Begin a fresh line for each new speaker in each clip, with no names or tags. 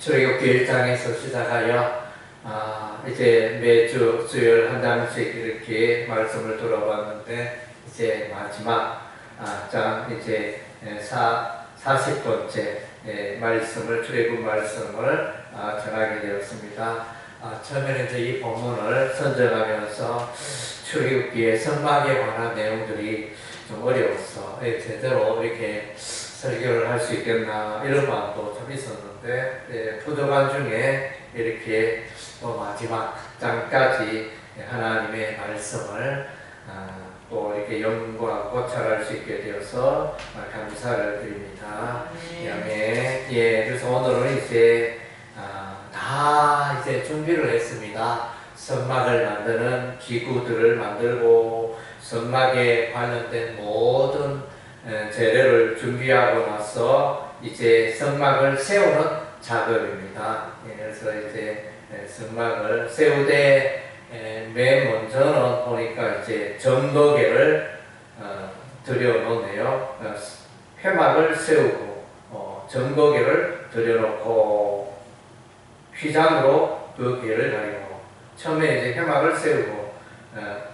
출애굽기 1장에서 시작하여 이제 매주 수요일 한 장씩 이렇게 말씀을 들어봤는데 이제 마지막 장 이제 40번째 말씀을 출애굽 말씀을 전하게 되었습니다. 처음에는 이제 이 본문을 선정하면서 출애굽기의 성막에 관한 내용들이 좀 어려워서 제대로 이렇게 설교를 할 수 있겠나 이런 마음도 좀 있었는데 부족한 중에 이렇게 또 마지막 장까지 하나님의 말씀을 또 이렇게 연구하고 고찰할 수 있게 되어서 감사를 드립니다. 아멘. 그래서 오늘은 이제 다 이제 준비를 했습니다. 성막을 만드는 기구들을 만들고 성막에 관련된 모든 재료를 준비하고 나서 이제 성막을 세우는 작업입니다. 그래서 이제 성막을 세우되 맨 먼저는 보니까 이제 점도개를 들여놓네요. 회막을 세우고 점도개를 들여놓고 휘장으로 그 개를 가리고 처음에 이제 회막을 세우고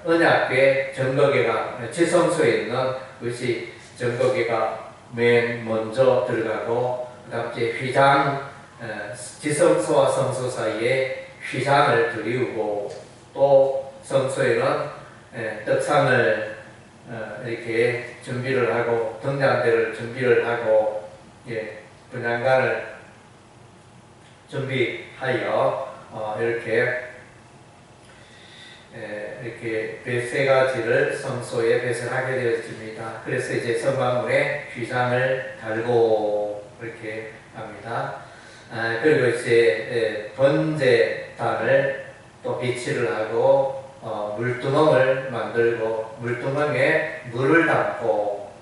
언약궤 점도개가 지성소에 있는 것이 점도개가 맨 먼저 들어가고 그 다음 이제 휘장 지성소와 성소 사이에 휘장을 드리우고 또 성소에는 떡상을 이렇게 준비를 하고 등잔대를 준비를 하고 분향관을 준비하여 이렇게 세 가지를 성소에 배설하게 되었습니다. 그래서 이제 성막문에 휘장을 달고 이렇게 합니다. 그리고 이제 번제단을 또 비치를 하고 물두멍을 만들고 물두멍에 물을 담고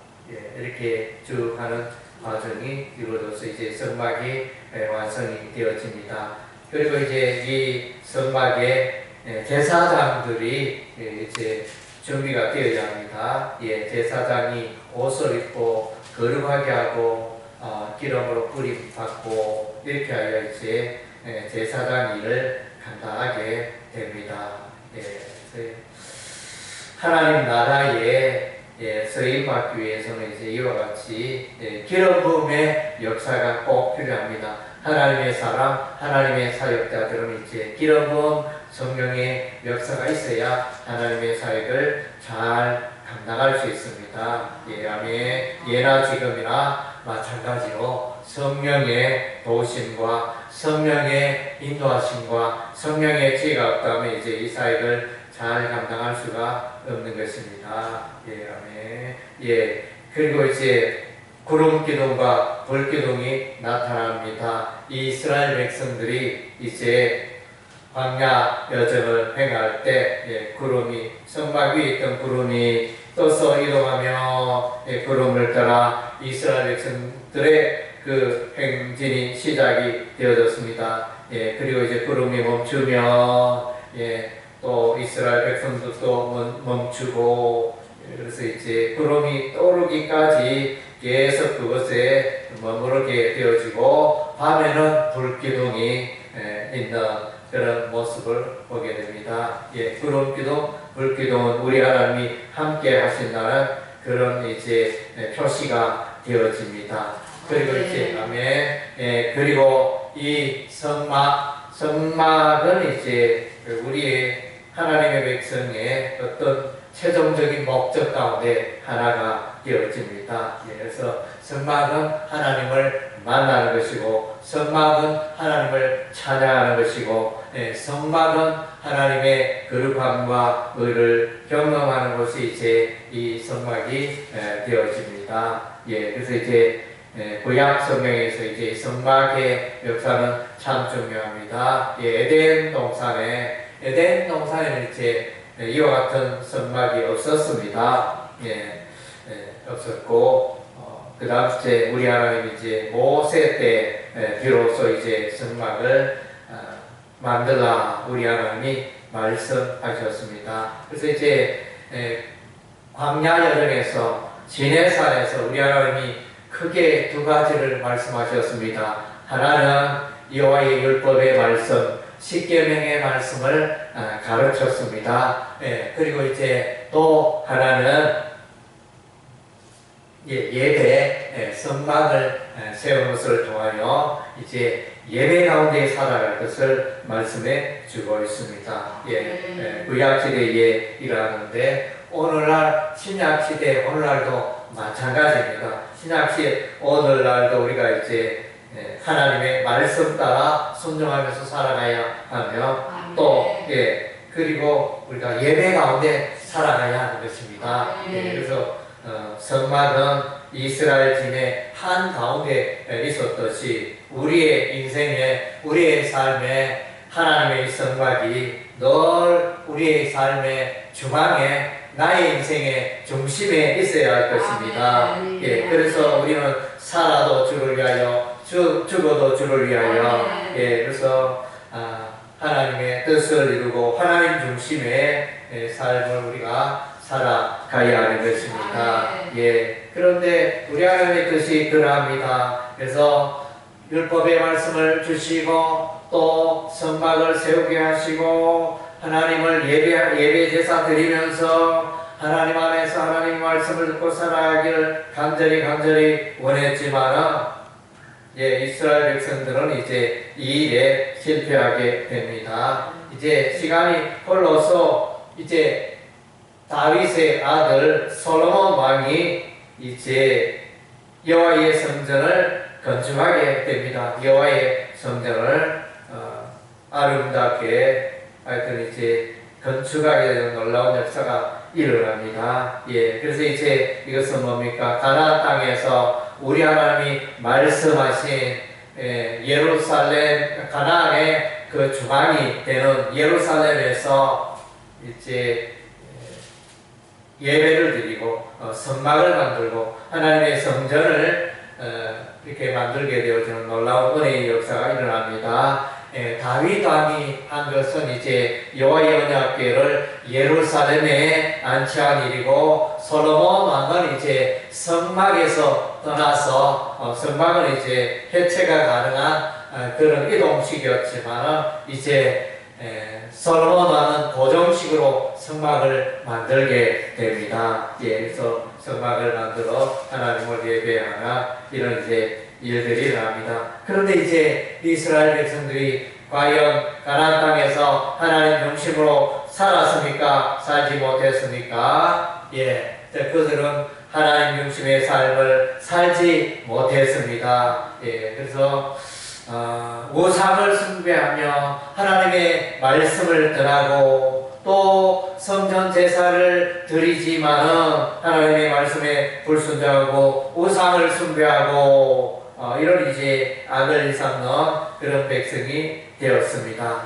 이렇게 쭉 하는 과정이 이루어져서 이제 성막이 완성이 되어집니다. 그리고 이제 이 성막에 제사장들이 이제 준비가 되어야 합니다. 제사장이 옷을 입고 거룩하게 하고 기름으로 뿌림 받고 이렇게 하여 이제 제사장 일을 감당하게 됩니다. 하나님 나라에 서임받기 위해서는 이제 이와 같이 기름 부음의 역사가 꼭 필요합니다. 하나님의 사람, 하나님의 사역자들은 이제 기름 부음 성령의 역사가 있어야 하나님의 사역을 잘 감당할 수 있습니다. 아멘. 예나 지금이나 마찬가지로 성령의 도우심과 성령의 인도하심과 성령의 지혜가 없다면 이제 이 사역을 잘 감당할 수가 없는 것입니다. 아멘. 그리고 이제 구름 기둥과 불 기둥이 나타납니다. 이스라엘 백성들이 이제 광야 여정을 행할 때 구름이 성막 위에 있던 구름이 떠서 이동하며 구름을 따라 이스라엘 백성들의 그 행진이 시작이 되어졌습니다. 그리고 이제 구름이 멈추면 또 이스라엘 백성들도 멈추고 그래서 이제 구름이 떠오르기까지 계속 그것에 머무르게 되어지고 밤에는 불기둥이 있는 그런 모습을 보게 됩니다. 구름 기둥, 불 기둥은 우리 하나님이 함께 하신다는 그런 이제 표시가 되어집니다. 그리고 이제 아멘. 그리고 이 성막은 이제 우리의 하나님의 백성의 어떤 최종적인 목적 가운데 하나가 되어집니다. 그래서 성막은 하나님을 만나는 것이고 성막은 하나님을 찬양하는 것이고 성막은 하나님의 거룩함과 의를 경험하는 것이 이제 이 성막이 되어집니다. 그래서 이제 구약 성경에서 이제 성막의 역사는 참 중요합니다. 에덴 동산에는 이제 이와 같은 성막이 없었습니다. 없었고 그 다음 이제 우리 하나님이 이제 모세 때 비로소 이제 성막을 만들라 우리 하나님이 말씀하셨습니다. 그래서 이제 광야 여정에서 시내산에서 우리 하나님이 크게 두 가지를 말씀하셨습니다. 하나는 여호와의 율법의 말씀, 십계명의 말씀을 가르쳤습니다. 예, 그리고 이제 또 하나는 예배, 선막을 세우는 것을 통하여 이제 예배 가운데 살아갈 것을 말씀해 주고 있습니다. 구약시대에 일하는데 오늘날 신약시대 오늘날도 마찬가지입니다. 신약시대 오늘날도 우리가 이제 하나님의 말씀 따라 순종하면서 살아가야 하며 또 그리고 우리가 예배 가운데 살아가야 하는 것입니다. 그래서 성막은 이스라엘 진의 한 가운데 있었듯이 우리의 인생에 우리의 삶에 하나님의 성막이 늘 우리의 삶의 중앙에 나의 인생의 중심에 있어야 할 것입니다. 그래서 우리는 살아도 주를 위하여 죽어도 주를 위하여 그래서 하나님의 뜻을 이루고 하나님 중심의 삶을 우리가 살아가야 하는 것입니다. 그런데 우리 하나님의 뜻이 그러합니다. 그래서 율법의 말씀을 주시고 또 성막을 세우게 하시고 하나님을 예배 제사 드리면서 하나님 안에서 하나님 말씀을 듣고 살아가기를 간절히 원했지만 이스라엘 백성들은 이제 이 일에 실패하게 됩니다. 이제 시간이 흘러서 이제 다윗의 아들 솔로몬 왕이 이제 여호와의 성전을 건축하게 됩니다. 여호와의 성전을 아름답게 하여튼 이제 건축하게 되는 놀라운 역사가 일어납니다. 그래서 이제 이것은 뭡니까? 가나안 땅에서 우리 하나님이 말씀하신 예루살렘 가나안의 그 중앙이 되는 예루살렘에서 이제 예배를 드리고 성막을 만들고 하나님의 성전을 이렇게 만들게 되어지는 놀라운 은혜의 역사가 일어납니다. 다윗 왕이 한 것은 이제 여호와의 언약궤를 예루살렘에 안치한 일이고 솔로몬 왕은 이제 성막에서 떠나서 성막은 이제 해체가 가능한 그런 이동식이었지만 이제 솔로몬 왕은 고정식으로 성막을 만들게 됩니다. 그래서 성막을 만들어 하나님을 예배하는 이런 이제 일들이 일어납니다. 그런데 이제 이스라엘 백성들이 과연 가나안 땅에서 하나님 중심으로 살았습니까? 살지 못했습니까? 그들은 하나님 중심의 삶을 살지 못했습니다. 그래서 우상을 숭배하며 하나님의 말씀을 떠나고 또 성전 제사를 드리지만은 하나님의 말씀에 불순종하고 우상을 숭배하고 이런 이제 악을 삼는 그런 백성이 되었습니다.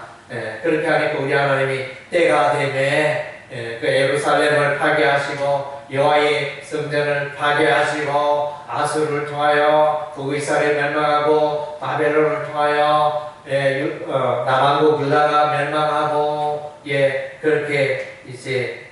그렇게 하니까 우리 하나님이 때가 되매 그 예루살렘을 파괴하시고 여호와의 성전을 파괴하시고 아수르를 통하여 북이스라엘 멸망하고 바벨론을 통하여 남한국 유다가 멸망하고 그렇게 이제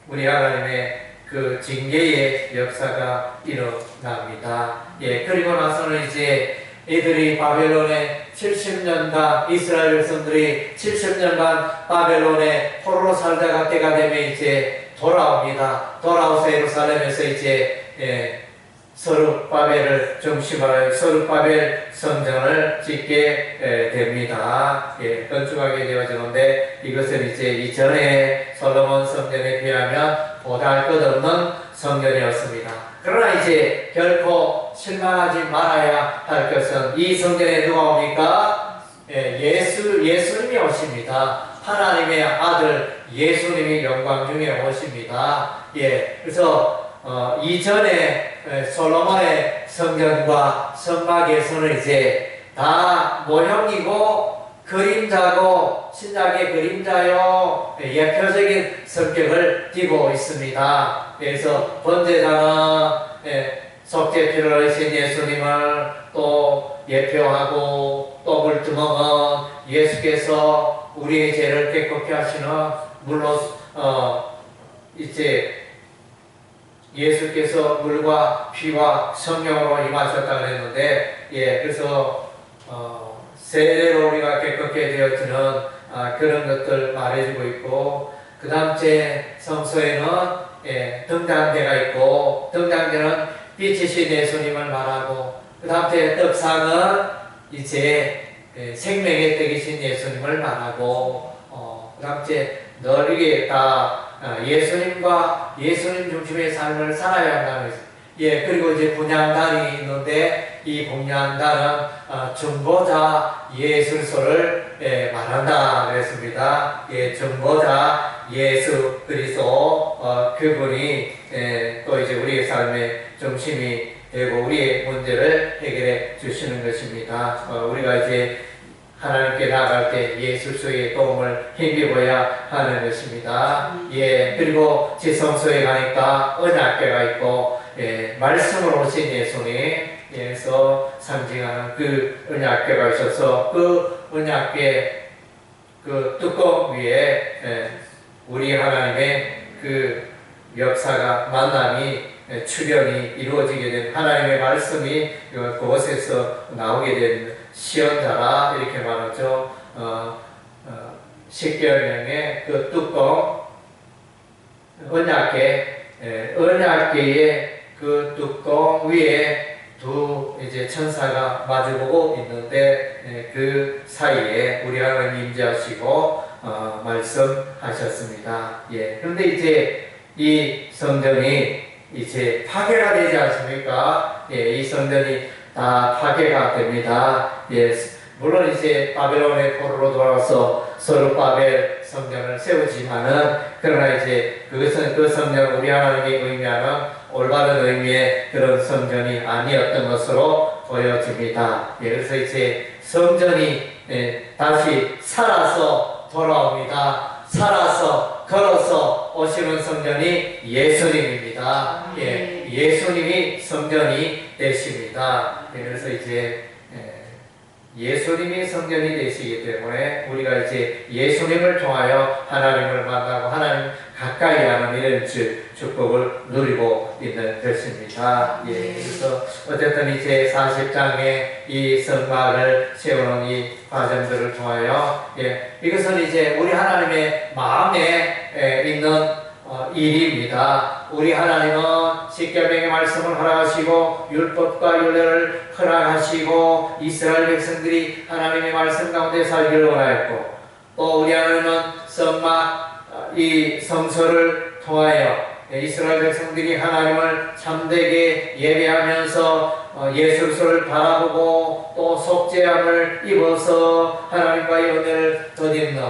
우리 하나님의 그 징계의 역사가 일어납니다. 그리고 나서는 이제 이들이 바벨론에 70년간 이스라엘 백성들이 70년간 바벨론에 포로로 살다가 때가 되면 이제 돌아옵니다. 돌아와서 예루살렘에서 이제 서룹바벨을 중심으로 서룹바벨 성전을 짓게 됩니다. 건축하게 되어지는데 이것은 이제 이전에 솔로몬 성전에 비하면 보잘 것 없는 성전이었습니다. 그러나 이제 결코 실망하지 말아야 할 것은 이 성전에 누가 옵니까? 예수님이 오십니다. 하나님의 아들 예수님이 영광 중에 오십니다. 그래서 이전에 솔로몬의 성전과 성막에서는 이제 다 모형이고 그림자고 신약의 그림자요 예표적인 성격을 띠고 있습니다. 그래서 번제단은 속죄피를 흘리신 예수님을 또 예표하고 또 물두멍은 예수께서 우리의 죄를 깨끗게 하시는 물로 이제 예수께서 물과 피와 성령으로 임하셨다 그랬는데 그래서 세례로 우리가 깨끗게 되어지는 그런 것들 말해주고 있고, 그 다음 제 성소에는 등잔대가 있고, 등잔대는 빛이신 예수님을 말하고, 그 다음 제 떡상은 이제 생명의 떡이신 예수님을 말하고, 그 다음 제 널리 다 예수님과 예수님 중심의 삶을 살아야 한다는 것입니다. 그리고 이제 분향단이 있는데, 이 분향단은 중보자 예수를 말한다 그랬습니다. 중보자 예수 그리스도, 그분이 또 이제 우리의 삶의 중심이 되고 우리의 문제를 해결해 주시는 것입니다. 우리가 이제 하나님께 나아갈 때 예수의 도움을 힘입어야 하는 것입니다. 그리고 지성소에 가니까 언약궤가 있고, 말씀으로 오신 예수님에서 상징하는 그 언약궤가 있어서, 그 언약궤 그 뚜껑 위에 우리 하나님의 그 역사가, 만남이, 출현이 이루어지게 된, 하나님의 말씀이 그곳에서 나오게 된 시언자라 이렇게 말하죠. 십계명의 그 뚜껑, 언약궤의 그 뚜껑 위에 두 이제 천사가 마주보고 있는데, 그 사이에 우리 하나님 임재하시고 말씀하셨습니다. 그런데 이제 이 성전이 이제 파괴가 되지 않습니까? 이 성전이 다 파괴가 됩니다. 물론 이제 바벨론의 포로로 돌아와서 서룹바벨 성전을 세우지만은, 그러나 이제 그것은 그 성전, 우리 하나님이 의미하는 올바른 의미의 그런 성전이 아니었던 것으로 보여집니다. 그래서 이제 성전이 다시 살아서 돌아옵니다. 살아서 걸어서 오시는 성전이 예수님입니다. 예수님이 성전이 되십니다. 그래서 이제 예수님이 성전이 되시기 때문에 우리가 이제 예수님을 통하여 하나님을 만나고 하나님 가까이 하는 이런 축복을 누리고 있는 것입니다. 그래서 어쨌든 이제 40장의 이 성막을 세우는 이 과정들을 통하여, 이것은 이제 우리 하나님의 마음에 있는 일입니다. 우리 하나님은 십계명의 말씀을 허락하시고 율법과 율례를 허락하시고 이스라엘 백성들이 하나님의 말씀 가운데 살기를 원하였고, 또 우리 하나님은 성막, 이 성소를 통하여 이스라엘 백성들이 하나님을 참되게 예배하면서 예수를 바라보고 또 속죄함을 입어서 하나님과의 은혜를 덧입는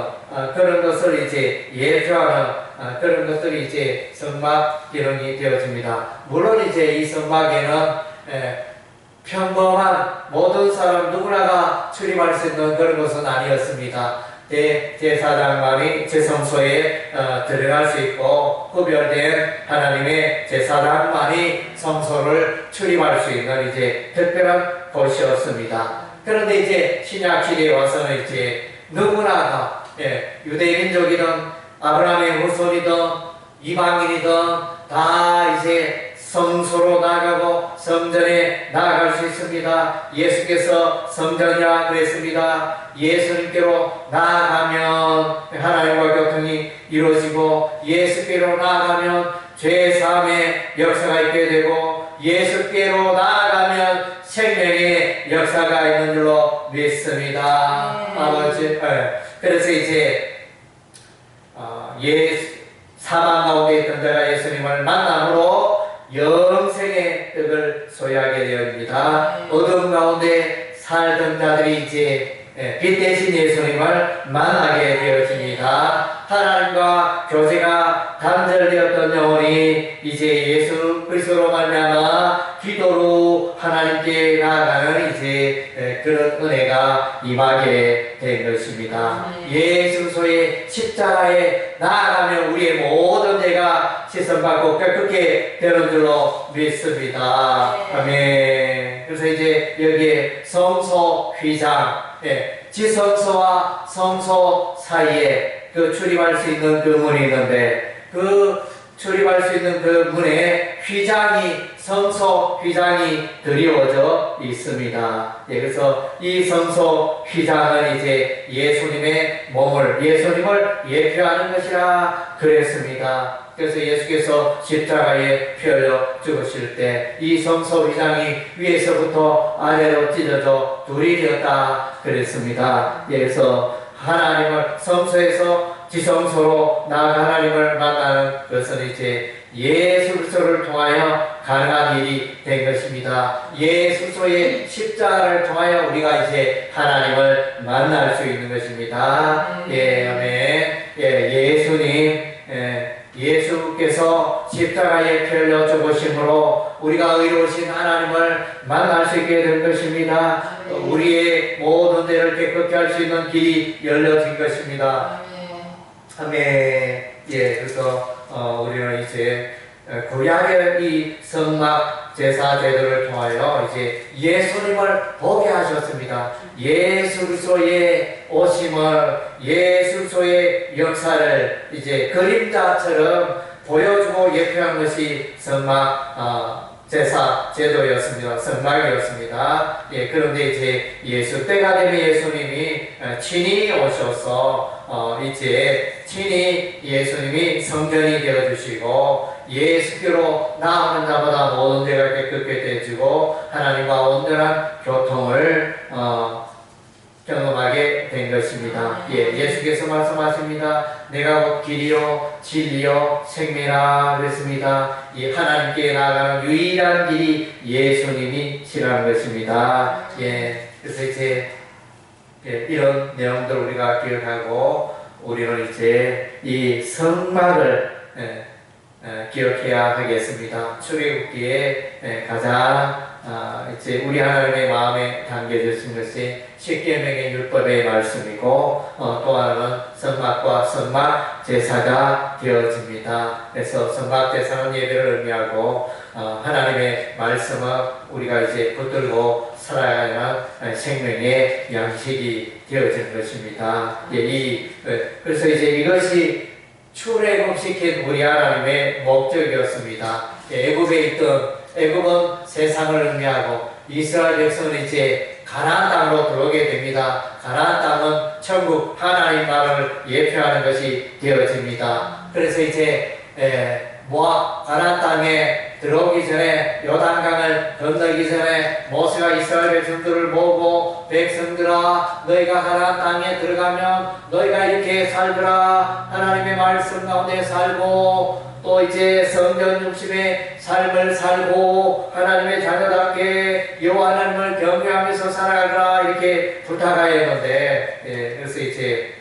그런 것을 이제 예표하는 그런 것들이 이제 성막 기능이 되어집니다. 물론 이제 이 성막에는 평범한 모든 사람 누구나가 출입할 수 있는 그런 것은 아니었습니다. 제사장만이 제성소에 들어갈 수 있고, 구별된 하나님의 제사장만이 성소를 출입할 수 있는 이제 특별한 곳이었습니다. 그런데 이제 신약 시대에 와서는 이제 누구나가, 유대민족이든 아브라함의 후손이든 이방인이든 다 이제 성소로 나가고 성전에 나아갈 수 있습니다. 예수께서 성전이라 그랬습니다. 예수님께로 나아가면 하나님과 교통이 이루어지고, 예수께로 나아가면 죄사함의 역사가 있게 되고, 예수께로 나아가면 생명의 역사가 있는 줄로 믿습니다. 아버지, 그래서 이제 사망 가운데 있던 자가 예수님을 만남으로 영생의 떡을 소유하게 되었습니다. 어둠 가운데 살던 자들이 이제 빛 대신 예수님을 만나게 되어집니다. 하나님과 교제가 단절되었던 영혼이 이제 예수 그리스도로 말미암아 기도로 하나님께 나아가는 이제 그런 은혜가 임하게 된 것입니다. 예수소의 십자가에 나아가면 우리의 모든 죄가 씻음받고 깨끗게 되는 줄로 믿습니다. 아멘. 그래서 이제 여기에 성소 휘장, 지성소와 성소 사이에 그 출입할 수 있는 그 문이 있는데, 그 출입할 수 있는 그 문에 휘장이, 성소 휘장이 드리워져 있습니다. 예, 그래서 이 성소 휘장은 이제 예수님의 몸을, 예수님을 예표하는 것이라 그랬습니다. 그래서 예수께서 십자가에 피 흘려 죽으실 때 이 성소 휘장이 위에서부터 아래로 찢어져 둘이 되었다 그랬습니다. 예, 그래서 하나님을 성소에서 지성소로 나아가 하나님을 만나는 것은 이제 예수 그리스도를 통하여 가능한 일이 된 것입니다. 예수의 십자가를 통하여 우리가 이제 하나님을 만날 수 있는 것입니다. 예, 아멘. 예, 예수님, 예수께서 십자가에 피 흘려 죽으심으로 우리가 의로우신 하나님을 만날 수 있게 된 것입니다. 우리의 모든 죄를 깨끗게 할 수 있는 길이 열려진 것입니다. 아멘. 예, 그래서 우리는 이제 구약의 이 성막 제사 제도를 통하여 이제 예수님을 보게 하셨습니다. 예수 그리스도의 오심을, 예수 그리스도의 역사를 이제 그림자처럼 보여주고 예표한 것이 성막 제사 제도였습니다. 성막이었습니다. 예, 그런데 이제 예수 때가 되면 예수님이 친히 오셔서 이제 친히 예수님이 성전이 되어주시고 예수께로 나아가는 자마다 모든 죄가 깨끗게 되어지고 하나님과 온전한 교통을 경험하게 된 것입니다. 예, 예수께서 말씀하십니다. 내가 곧 길이요 진리요 생명이라 그랬습니다. 이 하나님께 나아가는 유일한 길이 예수님이시라는 것입니다. 예, 그래서 이제 이런 내용들 우리가 기억하고 우리는 이제 이 성막을 기억해야 하겠습니다. 출애굽기에 가장 이제 우리 하나님의 마음에 담겨주신 것이 십계명의 율법의 말씀이고 또 하나는 성막과 성막 제사가 되어집니다. 그래서 성막 제사는 예배를 의미하고 하나님의 말씀은 우리가 이제 붙들고 살아야 하는 생명의 양식이 되어진 것입니다. 예, 그래서 이제 이것이 출애굽시킨 우리 하나님의 목적이었습니다. 애굽에 있던 애굽은 세상을 의미하고 이스라엘 백성은 이제 가나안 땅으로 들어오게 됩니다. 가나안 땅은 천국 하나님 나라를 예표하는 것이 되어집니다. 그래서 이제 모압 가나안 땅에 들어오기 전에 요단강을 건너기 전에 모세가 이스라엘 백성들을 보고 백성들아 너희가 가나안 땅에 들어가면 너희가 이렇게 살더라 하나님의 말씀 가운데 살고 또 이제 성전 중심의 삶을 살고 하나님의 자녀답게 여호와 하나님을 경외하면서 살아가라 이렇게 부탁하였는데 그래서 이제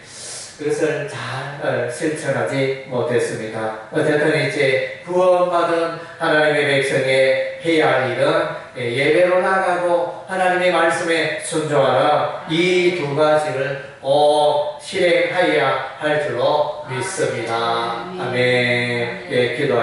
그것을 잘 실천하지 못했습니다. 어쨌든 이제 구원받은 하나님의 백성의 해야 할 일은 예배로 나가고 하나님의 말씀에 순종하는 이 두 가지를 꼭 실행하여야 할 줄로 믿습니다. 아멘. 예, 기도하겠습니다.